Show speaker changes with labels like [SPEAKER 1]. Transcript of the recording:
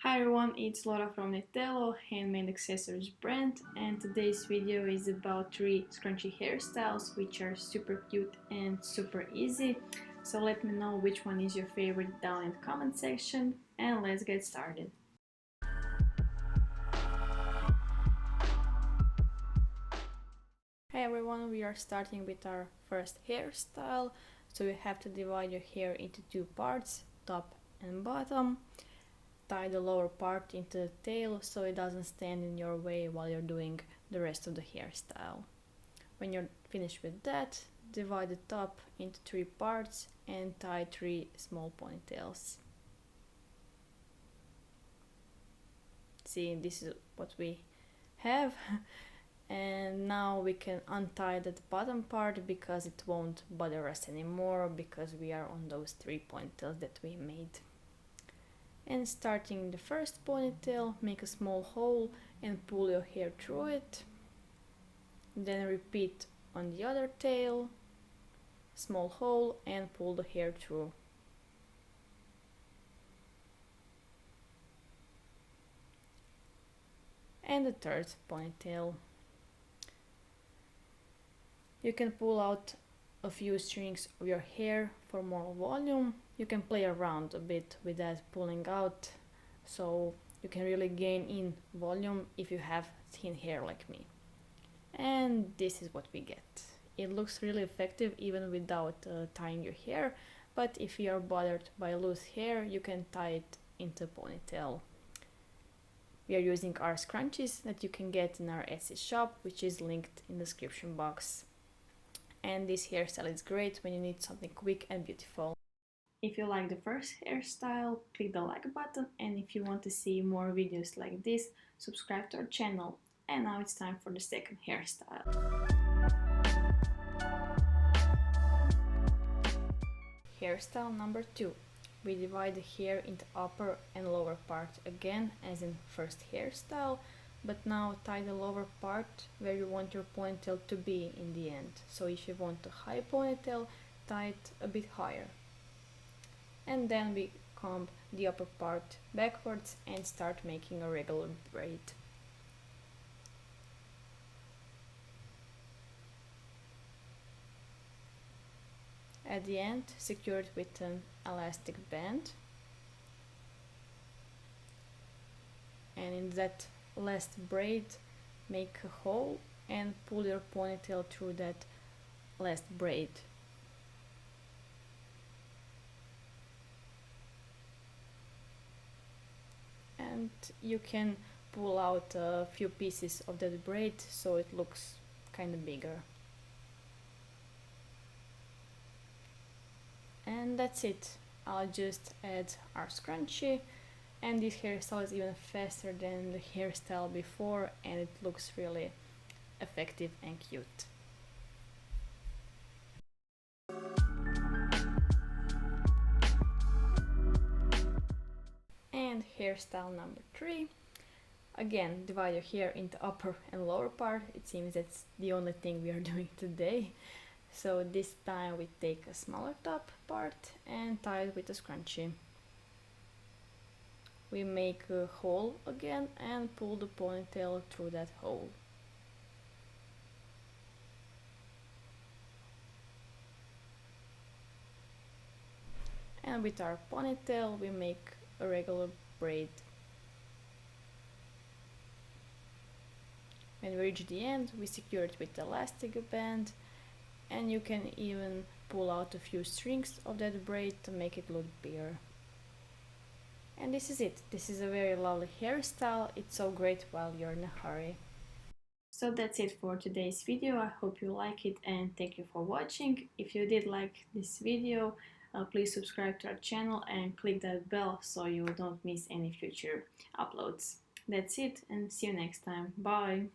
[SPEAKER 1] Hi everyone, it's Laura from Knitello, handmade accessories brand, and today's video is about 3 scrunchy hairstyles which are super cute and super easy. So let me know which one is your favorite down in the comment section, and let's get started. Hey everyone, we are starting with our first hairstyle. So you have to divide your hair into two parts, top and bottom. Tie the lower part into the tail so it doesn't stand in your way while you're doing the rest of the hairstyle. When you're finished with that, divide the top into 3 parts and tie 3 small ponytails. See, this is what we have. And now we can untie that bottom part because it won't bother us anymore because we are on those 3 ponytails that we made. And starting the first ponytail, make a small hole and pull your hair through it. Then repeat on the other tail, small hole and pull the hair through. And the third ponytail. You can pull out a few strings of your hair for more volume. You can play around a bit with that pulling out, so you can really gain in volume if you have thin hair like me. And this is what we get. It looks really effective even without tying your hair, but if you are bothered by loose hair, you can tie it into a ponytail. We are using our scrunchies that you can get in our Etsy shop, which is linked in the description box. And this hairstyle is great when you need something quick and beautiful. If you like the first hairstyle, click the like button, and if you want to see more videos like this, subscribe to our channel. And now it's time for the second hairstyle. Hairstyle number 2. We divide the hair into upper and lower part again as in first hairstyle, but now tie the lower part where you want your ponytail to be in the end. So if you want a high ponytail, tie it a bit higher. And then we comb the upper part backwards and start making a regular braid. At the end, secure it with an elastic band. And in that last braid, make a hole and pull your ponytail through that last braid. And you can pull out a few pieces of that braid so it looks kind of bigger. And that's it. I'll just add our scrunchie, and this hairstyle is even faster than the hairstyle before and it looks really effective and cute. And hairstyle number 3. Again, divide your hair into upper and lower part. It seems that's the only thing we are doing today. So this time we take a smaller top part and tie it with a scrunchie. We make a hole again and pull the ponytail through that hole. And with our ponytail we make a regular braid. When we reach the end, we secure it with the elastic band, and you can even pull out a few strings of that braid to make it look bigger. And this is it. This is a very lovely hairstyle. It's so great while you're in a hurry. So that's it for today's video. I hope you like it and thank you for watching. If you did like this video, please subscribe to our channel and click that bell so you don't miss any future uploads. That's it, and see you next time. Bye!